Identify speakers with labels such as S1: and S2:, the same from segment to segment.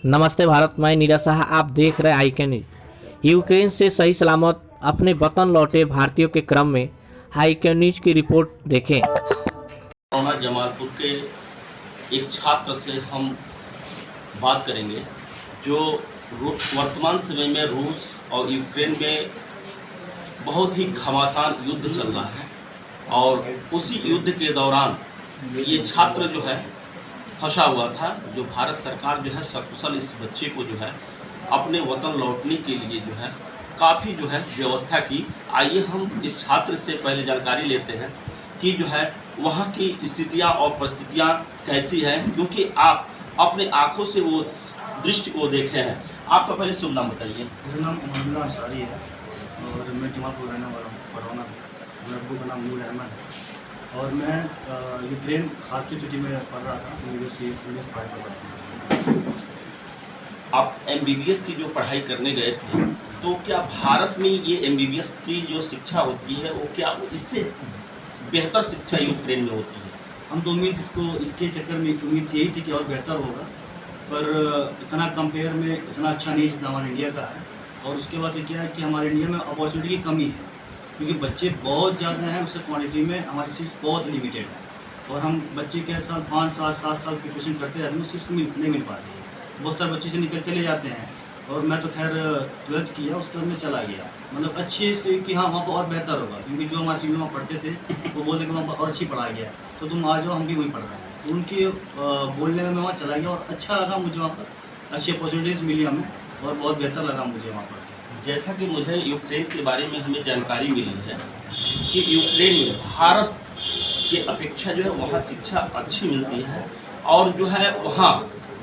S1: नमस्ते भारत, मैं नीरज शाह। आप देख रहे हैं आई कैन न्यूज। यूक्रेन से सही सलामत अपने वतन लौटे भारतीयों के क्रम में आई कैन न्यूज की रिपोर्ट देखें।
S2: जमालपुर के एक छात्र से हम बात करेंगे जो वर्तमान समय में रूस और यूक्रेन में बहुत ही घमासान युद्ध चल रहा है और उसी युद्ध के दौरान ये छात्र जो है फंसा हुआ था। जो भारत सरकार जो है सकुशल इस बच्चे को जो है अपने वतन लौटने के लिए जो है काफ़ी जो है व्यवस्था की। आइए हम इस छात्र से पहले जानकारी लेते हैं कि जो है वहाँ की स्थितियाँ और परिस्थितियाँ कैसी हैं, क्योंकि आप अपने आँखों से वो दृश्य को देखे हैं। आपका पहले शुभ नाम बताइए।
S3: मेरा नाम अमरुल्लाह अंसारी है और मैं जमालपुर रहने वाला हूँ, पढ़वाना। मेरे अब्बू का नाम नूर अहमद है और मैं यूक्रेन खारकी सिटी में पढ़ रहा था। यूनिवर्सिटी पढ़ाई कर रहा था।
S2: आप MBBS की जो पढ़ाई करने गए थे, तो क्या भारत में ये MBBS की जो शिक्षा होती है वो क्या इससे बेहतर शिक्षा यूक्रेन में होती है?
S3: हम तो इसके चक्कर में उम्मीद यही थी कि और बेहतर होगा, पर इतना कंपेयर में इतना अच्छा नहीं जितना हमारे इंडिया का है। और उसके बाद से क्या है कि हमारे इंडिया में अपॉर्चुनिटी की कमी है, क्योंकि बच्चे बहुत ज़्यादा हैं, उससे क्वांटिटी में हमारी सीट्स बहुत लिमिटेड है। और हम बच्चे के साल 5 साल 7 साल की कोचिंग करते रहते हैं, सीट्स नहीं मिल पाती है। बहुत सारे बच्चे से निकल चले जाते हैं और मैं तो खैर 12th किया, उसके बाद में चला गया, मतलब अच्छे से कि हाँ वहाँ पर और बेहतर होगा, क्योंकि जो हमारे सीनियर वहाँ पढ़ते थे वो बोलते कि वहाँ पर और अच्छी पढ़ाया गया, तो तुम आ जाओ, हम भी वहीं पढ़ रहे हैं। तो उनके बोलने में मैं वहाँ चला गया और अच्छा लगा मुझे, वहाँ पर अच्छी अपॉर्चुनिटीज़ मिली हमें और बहुत बेहतर लगा मुझे वहाँ पर।
S2: जैसा कि मुझे यूक्रेन के बारे में हमें जानकारी मिली है कि यूक्रेन में भारत के अपेक्षा जो है वहाँ शिक्षा अच्छी मिलती है और जो है वहाँ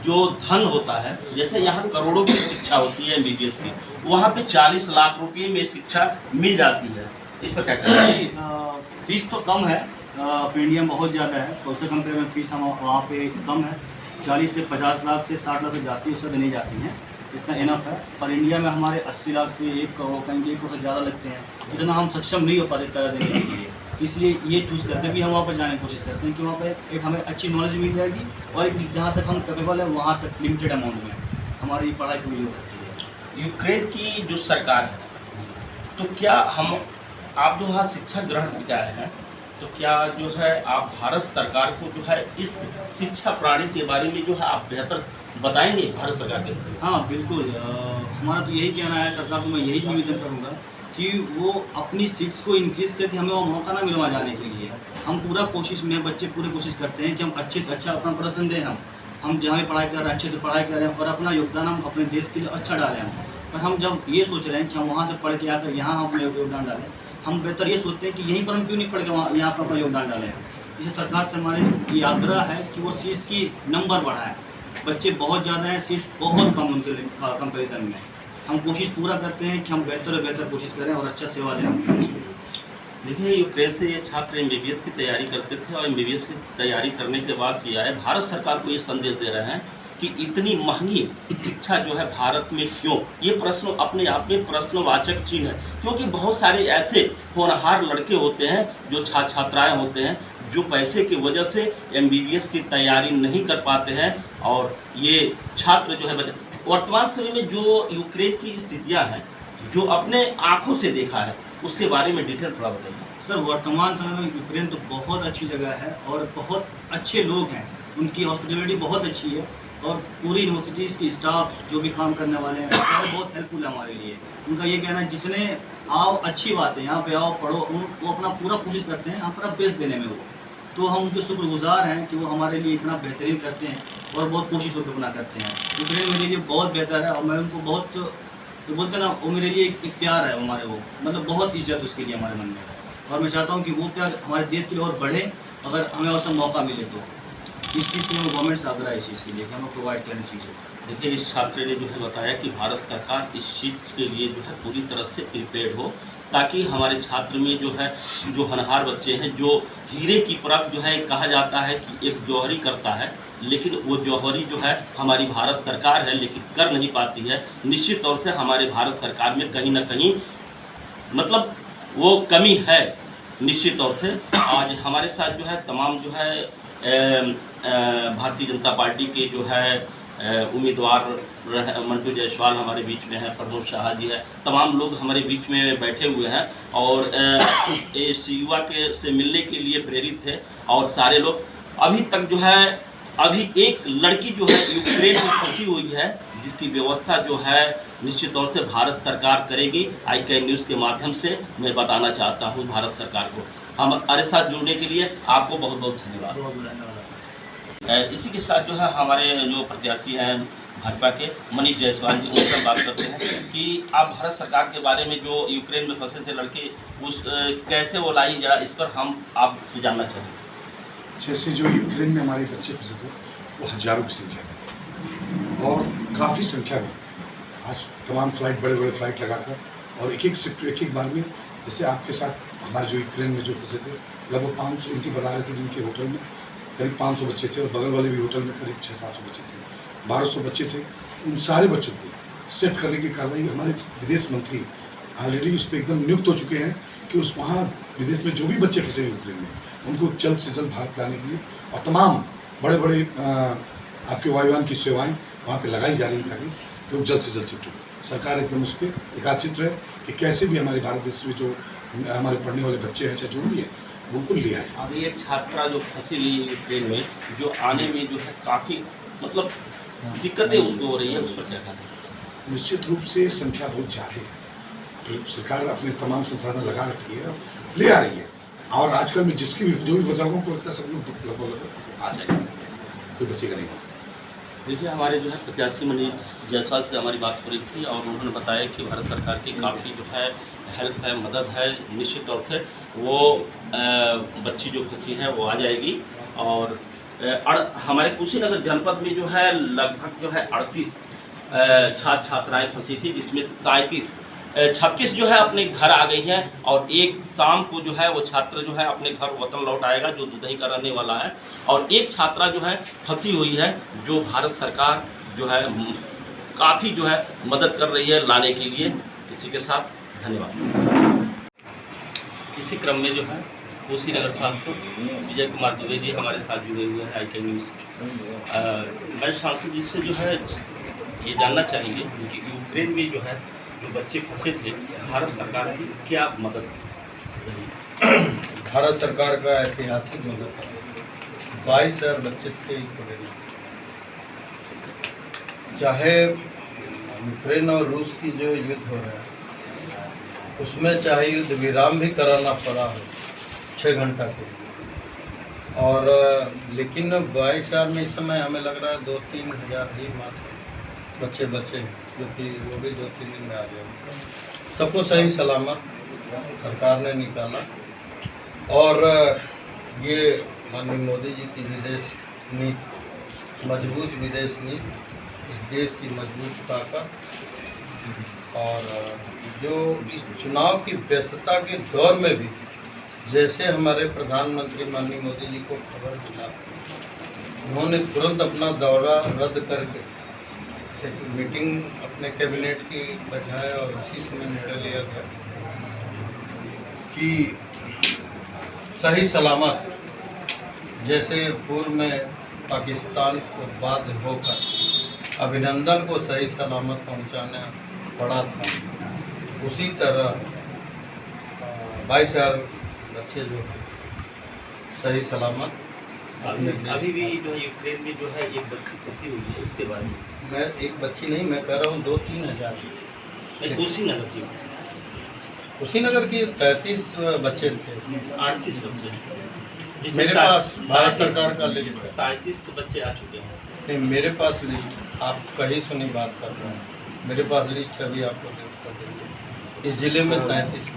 S2: जो धन होता है, जैसे यहाँ करोड़ों की शिक्षा होती है MBBS की, वहाँ पे 40 लाख रुपए में शिक्षा मिल जाती है। इस पर क्या कहना है?
S3: फीस तो कम है, इंडिया में बहुत ज़्यादा है, तो उससे कंपेयर में फीस हम वहाँ पे कम है। 40 से 50 लाख से 60 लाख तक जाती है, उससे नहीं जाती हैं, इतना इनफ है। पर इंडिया में हमारे 80 लाख से 1 करोड़ कहीं 1 करोड़ से ज़्यादा लगते हैं, इतना हम सक्षम नहीं हो पाते तरह देने के लिए। इसलिए ये चूज़ करते हैं कि हम वहाँ पर जाने की कोशिश करते हैं कि वहाँ पर एक हमें अच्छी नॉलेज मिल जाएगी और एक जहाँ तक हम कैपेबल है वहाँ तक लिमिटेड अमाउंट में हमारी पढ़ाई पूरी हो सकती है।
S2: यूक्रेन की जो सरकार है, तो क्या आप जो वहाँ शिक्षा ग्रहण करके आए हैं, तो क्या जो है आप भारत सरकार को जो है इस शिक्षा प्रणाली के बारे में जो है आप बेहतर बताएंगे भारत सरकार के?
S3: हाँ बिल्कुल, हमारा तो यही कहना है सरकार को, मैं यही निवेदन करूँगा कि वो अपनी सीट्स को इंक्रीज़ करके हमें वो मौका ना मिले वहाँ जाने के लिए। हम पूरा कोशिश में, बच्चे पूरे कोशिश करते हैं कि हम अच्छे से अच्छा अपना प्रदर्शन दें। हम जहाँ भी पढ़ाई कर रहे हैं अच्छे से पढ़ाई कर रहे हैं और अपना योगदान हम अपने देश के लिए अच्छा डालें। पर हम जब ये सोच रहे हैं कि हम वहाँ से पढ़ के आकर यहाँ हम अपना योगदान डालें, हम बेहतर ये सोचते हैं कि यहीं पर हम क्यों नहीं पढ़ के वहाँ यहाँ पर अपना योगदान डालें। इसे सरकार से हमारे ये आग्रह है कि वो सीट्स की नंबर बढ़ाएँ। बच्चे बहुत ज़्यादा हैं, सीट्स बहुत कम उनके कंपेरिजन में। हम कोशिश पूरा करते हैं कि हम बेहतर और बेहतर कोशिश करें और अच्छा सेवा दें।
S2: देखिए, यूक्रेन से ये छात्र MBBS की तैयारी करते थे और MBBS की तैयारी करने के बाद ये आए, भारत सरकार को ये संदेश दे रहे हैं कि इतनी महंगी शिक्षा जो है भारत में क्यों? ये प्रश्न अपने आप में प्रश्नवाचक चिन्ह है, क्योंकि बहुत सारे ऐसे होनहार लड़के होते हैं, जो छात्राएँ होते हैं, जो पैसे की वजह से MBBS की तैयारी नहीं कर पाते हैं। और ये छात्र जो है वर्तमान समय में जो यूक्रेन की स्थितियां हैं, जो अपने आंखों से देखा है, उसके बारे में डिटेल थोड़ा बताइए।
S3: सर, वर्तमान समय में यूक्रेन तो बहुत अच्छी जगह है और बहुत अच्छे लोग हैं, उनकी हॉस्पिटलिटी बहुत अच्छी है और पूरी यूनिवर्सिटीज़ की स्टाफ जो भी काम करने वाले हैं सारे बहुत हेल्पफुल है हमारे लिए। उनका ये कहना है जितने आओ अच्छी बात है, यहाँ पे आओ पढ़ो, वो अपना पूरा कोशिश करते हैं यहाँ पर बेस्ट देने में। वो तो हम उनके शुक्रगुजार हैं कि वो हमारे लिए इतना बेहतरीन करते हैं और बहुत कोशिश होकर अपना करते हैं। यूक्रेन मेरे लिए बहुत बेहतर है और मैं उनको बहुत, तो बोलते हैं ना, वो मेरे लिए एक प्यार है हमारे, वो मतलब बहुत इज्जत उसके लिए हमारे मन में है। और मैं चाहता हूँ कि वो प्यार हमारे देश के लिए और बढ़े, अगर हमें और सब मौका मिले तो। इस चीज़ के लिए गवर्नमेंट से आग्रह है इस चीज़ के लिए कि हमें प्रोवाइड करनी चीज़ें।
S2: देखिए, इस छात्र ने जो है बताया कि भारत सरकार इस चीज़ के लिए जो है पूरी तरह से प्रिपेयर्ड हो, ताकि हमारे छात्र में जो है, जो होनहार बच्चे हैं, जो हीरे की परख जो है, कहा जाता है कि एक जौहरी करता है, लेकिन वो जौहरी जो है हमारी भारत सरकार है, लेकिन कर नहीं पाती है। निश्चित तौर से हमारे भारत सरकार में कहीं ना कहीं मतलब वो कमी है। निश्चित तौर से आज हमारे साथ जो है तमाम जो है भारतीय जनता पार्टी के जो है उम्मीदवार मंटू जायसवाल हमारे बीच में है, प्रमोद शाह जी है, तमाम लोग हमारे बीच में बैठे हुए हैं और इस युवा के से मिलने के लिए प्रेरित थे। और सारे लोग अभी तक जो है, अभी एक लड़की जो है यूक्रेन में फंसी हुई है, जिसकी व्यवस्था जो है निश्चित तौर से भारत सरकार करेगी। ICAN न्यूज़ के माध्यम से मैं बताना चाहता हूँ भारत सरकार को। हमारे साथ जुड़ने के लिए आपको बहुत बहुत धन्यवाद। इसी के साथ जो है हमारे जो प्रत्याशी हैं भाजपा के मनीष जायसवाल जी, उनसे बात करते हैं कि आप भारत सरकार के बारे में जो यूक्रेन में फंसे थे लड़के, उस कैसे वो लाई, जरा इस पर हम आपसे जानना चाहेंगे।
S4: जैसे जो यूक्रेन में हमारे बच्चे फंसे थे वो हज़ारों की संख्या में थे और काफ़ी संख्या में आज तमाम फ्लाइट, बड़े बड़े फ्लाइट लगाकर और एक एक बार में, जैसे आपके साथ हमारे जो यूक्रेन में जो फंसे थे लगभग 500 इनकी बता रहे थे, जिनके होटल में करीब 500 बच्चे थे और बगल वाले भी होटल में करीब 600-700 बच्चे थे, 1200 बच्चे थे। उन सारे बच्चों को सेट करने की कार्रवाई हमारे विदेश मंत्री ऑलरेडी उस पर एकदम नियुक्त हो चुके हैं कि उस वहाँ विदेश में जो भी बच्चे फंसे यूक्रेन में उनको जल्द से जल्द भारत लाने के लिए, और तमाम बड़े बड़े आपके वायुयान की सेवाएं वहाँ पे लगाई जा रही हैं ताकि लोग जल्द से जल्द शिफ्ट हो। सरकार एकदम उस पर एकाचित है कि कैसे भी हमारे भारत देश में जो हमारे पढ़ने वाले बच्चे हैं, चाहे जो भी हैं, उनको लिया जाए।
S2: अभी एक छात्रा जो फंसी हुई है यूक्रेन में, जो आने में जो है काफ़ी मतलब दिक्कतें उसको हो रही है, उस पर क्या कहना है?
S4: निश्चित रूप से संख्या बहुत ज़्यादा है, तो सरकार अपने तमाम संसाधन लगा रखी है, ले आ रही है। और आजकल में जिसकी भी जो भी बचाओं को लगता है सब लोग लगभग आ जाएंगे, कोई बचेगा नहीं।
S2: देखिए, हमारे जो है प्रत्याशी मनीष जायसवाल से हमारी बात हो रही थी और उन्होंने बताया कि भारत सरकार की काफ़ी जो है हेल्प है, मदद है। निश्चित तौर से वो बच्ची जो फंसी है वो आ जाएगी। और हमारे कुशीनगर जनपद में जो है लगभग जो है 38 छात्र छात्राएँ फंसी थी, जिसमें 36 जो है अपने घर आ गई हैं और एक शाम को जो है वो छात्र जो है अपने घर वतन लौट आएगा, जो दुधई का रहने वाला है। और एक छात्रा जो है फंसी हुई है, जो भारत सरकार जो है काफ़ी जो है मदद कर रही है लाने के लिए। इसी के साथ धन्यवाद। इसी क्रम में जो है कुशीनगर सांसद विजय कुमार दुबे जी हमारे साथ जुड़े हुए हैं ICAN न्यूज़। मैं सांसद जी से जो है ये जानना चाहेंगे कि यूक्रेन में जो है जो बच्चे फंसे थे, भारत सरकार की क्या मदद रही?
S5: भारत सरकार का ऐतिहासिक मदद 22,000 बच्चे थे यूक्रेन में। चाहे यूक्रेन और रूस की जो युद्ध हो रहा है उसमें चाहे युद्ध विराम भी कराना पड़ा हो 6 घंटा के लिए, और लेकिन 22,000 में इस समय हमें लग रहा है 2-3 हज़ार ही मात्र बच्चे बचे हैं, जो कि वो भी 2-3 दिन में आ जाएंगे। सबको सही सलामत सरकार ने निकाला। और ये माननीय मोदी जी की विदेश नीति, मजबूत विदेश नीति, इस देश की मजबूतता का, और जो इस चुनाव की व्यस्तता के दौर में भी जैसे हमारे प्रधानमंत्री माननीय मोदी जी को खबर मिला, उन्होंने तुरंत अपना दौरा रद्द करके एक मीटिंग अपने कैबिनेट की बैठाया और उसी समय निर्णय लिया गया कि सही सलामत, जैसे पूर्व में पाकिस्तान को बाध्य होकर अभिनंदन को सही सलामत पहुंचाना पड़ा था, उसी तरह 22,000 बच्चे जो सही सलामत
S2: अभी भी जो यूक्रेन में जो है एक बच्ची फंसी हुई है, उसके बाद
S5: मैं एक बच्ची नहीं, मैं कह रहा हूँ 2-3 हज़ार।
S2: कुशीनगर की
S5: कुशीनगर की 33 बच्चे थे,
S2: 38 बच्चे
S5: मेरे पास भारत सरकार का लिस्ट है।
S2: 37 बच्चे आ चुके हैं।
S5: नहीं, मेरे पास लिस्ट है, आप कहीं सुनी बात कर रहे हैं, मेरे पास लिस्ट अभी आपको कर देंगे। इस ज़िले में 33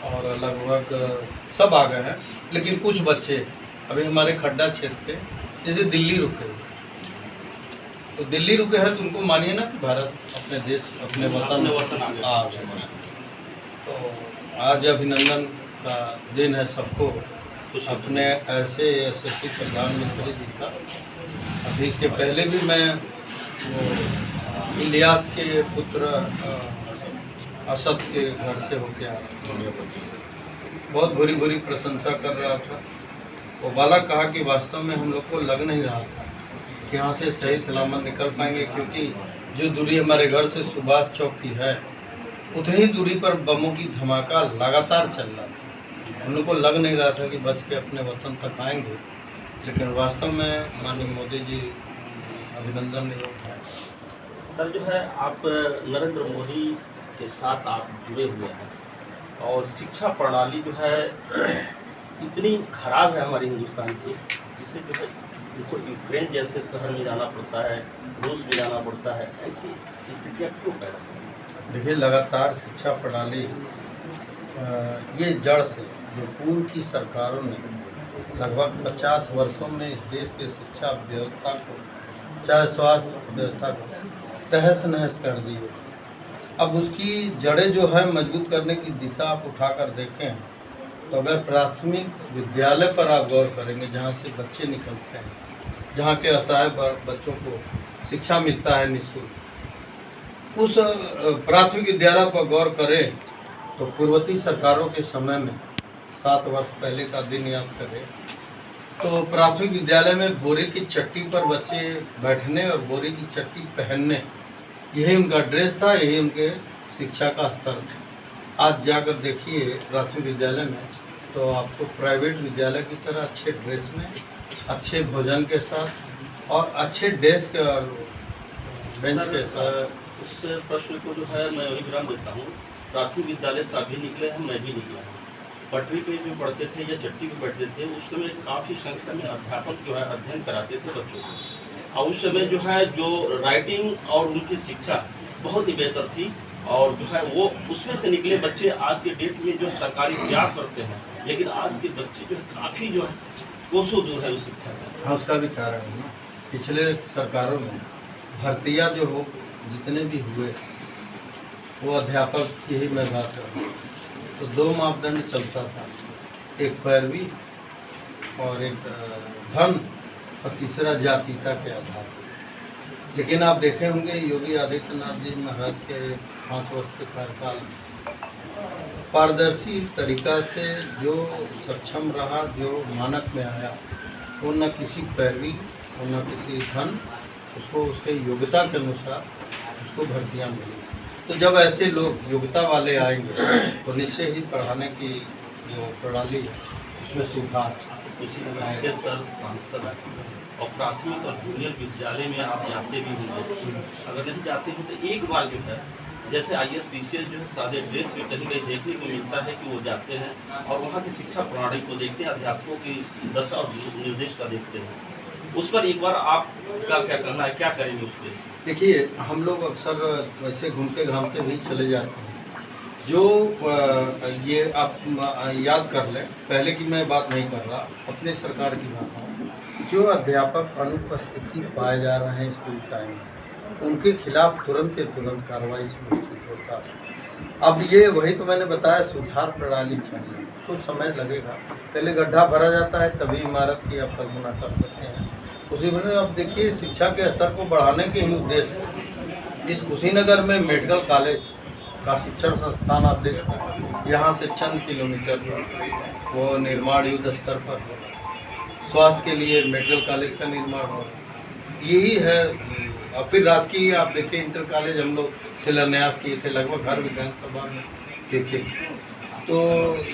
S5: और लगभग सब आ गए हैं, लेकिन कुछ बच्चे अभी हमारे खड्डा क्षेत्र के, जैसे दिल्ली रुके हुए, तो दिल्ली रुके हैं तो उनको मानिए ना कि भारत अपने देश अपने वतन आ गए। तो आज अभिनंदन का दिन है सबको, अपने ऐसे यशस्वी प्रधानमंत्री जी का। अभी इसके पहले भी मैं वो इलियास के पुत्र असद के घर से होके आ रहा था, बहुत बुरी बुरी प्रशंसा कर रहा था। वो वाला कहा कि वास्तव में हम लोग को लग नहीं रहा था कि यहाँ से सही सलामत निकल पाएंगे, क्योंकि जो दूरी हमारे घर से सुभाष चौक की है उतनी दूरी पर बमों की धमाका लगातार चल रहा था। हम लोग को लग नहीं रहा था कि बच के अपने वतन तक आएंगे, लेकिन वास्तव में माननीय मोदी जी अभिनंदन योग्य है।
S2: सर जो है आप नरेंद्र मोदी के साथ आप जुड़े हुए हैं और शिक्षा प्रणाली जो है इतनी खराब है हमारे हिंदुस्तान की, जिससे जो है उनको यूक्रेन जैसे शहर में जाना पड़ता है, रूस में जाना पड़ता है। ऐसी स्थितियाँ क्यों पैदा होती हैं?
S5: देखिए, लगातार शिक्षा प्रणाली ये जड़ से जो पूर्व की सरकारों ने लगभग 50 वर्षों में इस देश के शिक्षा व्यवस्था को, चाहे स्वास्थ्य व्यवस्था को तहस नहस कर दी है। अब उसकी जड़ें जो है मजबूत करने की दिशा आप उठाकर देखें तो अगर प्राथमिक विद्यालय पर आप गौर करेंगे, जहाँ से बच्चे निकलते हैं, जहाँ के असहाय बच्चों को शिक्षा मिलता है निःशुल्क, उस प्राथमिक विद्यालय पर गौर करें तो पूर्ववर्ती सरकारों के समय में 7 वर्ष पहले का दिन याद करें तो प्राथमिक विद्यालय में बोरे की चट्टी पर बच्चे बैठने और बोरे की चट्टी पहनने, यही उनका ड्रेस था, यही उनके शिक्षा का स्तर था। आज जाकर देखिए प्राथमिक विद्यालय में तो आपको प्राइवेट विद्यालय की तरह अच्छे ड्रेस में, अच्छे भोजन के साथ और अच्छे डेस्क और बेंच के साथ।
S2: उस प्रश्न को जो है मैं वही विराम देता हूँ। प्राथमिक विद्यालय से आप भी निकले हैं, मैं भी निकला हूँ। पटरी पे जो पढ़ते थे या चट्टी पे बैठते थे, उस समय काफ़ी संख्या में अध्यापक जो है अध्ययन कराते थे बच्चों को, और उस समय जो है जो राइटिंग और उनकी शिक्षा बहुत ही बेहतर थी, और जो है वो उसमें से निकले बच्चे आज के डेट में जो सरकारी प्रयास करते हैं, लेकिन आज के बच्चे जो है काफ़ी जो है कोसों दूर है उस शिक्षा से।
S5: हाँ, उसका भी कारण है ना, पिछले सरकारों में भर्तियाँ जो हो जितने भी हुए वो अध्यापक की ही मैं बात करूँ तो 2 मापदंड चलता था, एक पैरवी और एक धन और तीसरा जातीयता के आधार पर। लेकिन आप देखे होंगे योगी आदित्यनाथ जी महाराज के 5 वर्ष के कार्यकाल पारदर्शी तरीका से जो सक्षम रहा, जो मानक में आया, वो न किसी पैरवी और न किसी धन, उसको उसके योग्यता के अनुसार उसको भर्तियाँ मिली। तो जब ऐसे लोग योग्यता वाले आएंगे तो निश्चय ही पढ़ाने की जो प्रणाली है उसमें सुधार।
S2: इसी तरह सर सांसद और प्राथमिक और जूनियर विद्यालय में आप जाते भी होंगे, अगर नहीं जाते हैं तो एक बार जो है जैसे IAS PCS जो है सादे ड्रेस में कहीं कहीं देखने को मिलता है कि वो जाते हैं और वहाँ की शिक्षा प्रणाली को देखते हैं, अध्यापकों की दशा और निर्देश का देखते हैं। उस पर एक बार आपका क्या करना है, क्या करेंगे उस पर?
S5: देखिए, हम लोग अक्सर वैसे घूमते घामते भी चले जाते हैं। जो ये आप याद कर लें, पहले की मैं बात नहीं कर रहा, अपने सरकार की बात है, जो अध्यापक अनुपस्थिति पाए जा रहे हैं स्कूल टाइम में, उनके खिलाफ तुरंत के तुरंत कार्रवाई सुनिश्चित होता है। अब ये वही तो मैंने बताया, सुधार प्रणाली चाहिए, कुछ समय लगेगा। पहले गड्ढा भरा जाता है तभी इमारत की आप कल्पना कर सकते हैं। उसी वजह अब देखिए शिक्षा के स्तर को बढ़ाने के ही उद्देश्य इस कुशीनगर में मेडिकल कॉलेज का शिक्षण संस्थान आप देख सकते हैं, यहाँ से चंद किलोमीटर पर वो निर्माण युद्ध स्तर पर हो, स्वास्थ्य के लिए मेडिकल कॉलेज का निर्माण हो, यही है। और फिर राजकीय आप देखिए इंटर कॉलेज हम लोग शिलान्यास किए थे, लगभग हर विधानसभा में देखे, तो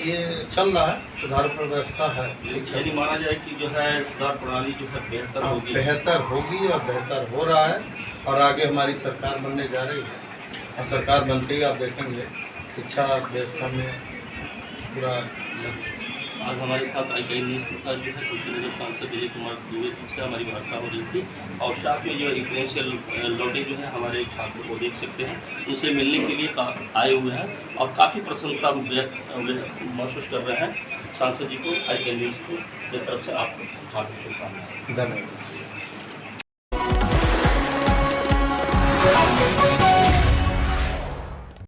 S5: ये चल रहा है, सुधार पर व्यवस्था है।
S2: यदि माना जाए कि जो है सुधार प्रणाली जो है बेहतर होगी,
S5: बेहतर होगी और बेहतर हो रहा है, और आगे हमारी सरकार बनने जा रही है, और सरकार बनते ही आप देखेंगे शिक्षा व्यवस्था में पूरा।
S2: आज हमारे साथ IKN न्यूज़ के साथ जो है कुशीनगर सांसद विजय कुमार दुबे से हमारी वार्ता हो रही थी, और साथ में जो यूक्रेन से लौटे जो है हमारे छात्रों को देख सकते हैं, उनसे मिलने के लिए आए हुए हैं और काफ़ी प्रसन्नता महसूस कर रहे हैं। सांसद जी को IKN न्यूज़ की तरफ से आपको हार्दिक शुभकामनाएं।
S5: धन्यवाद।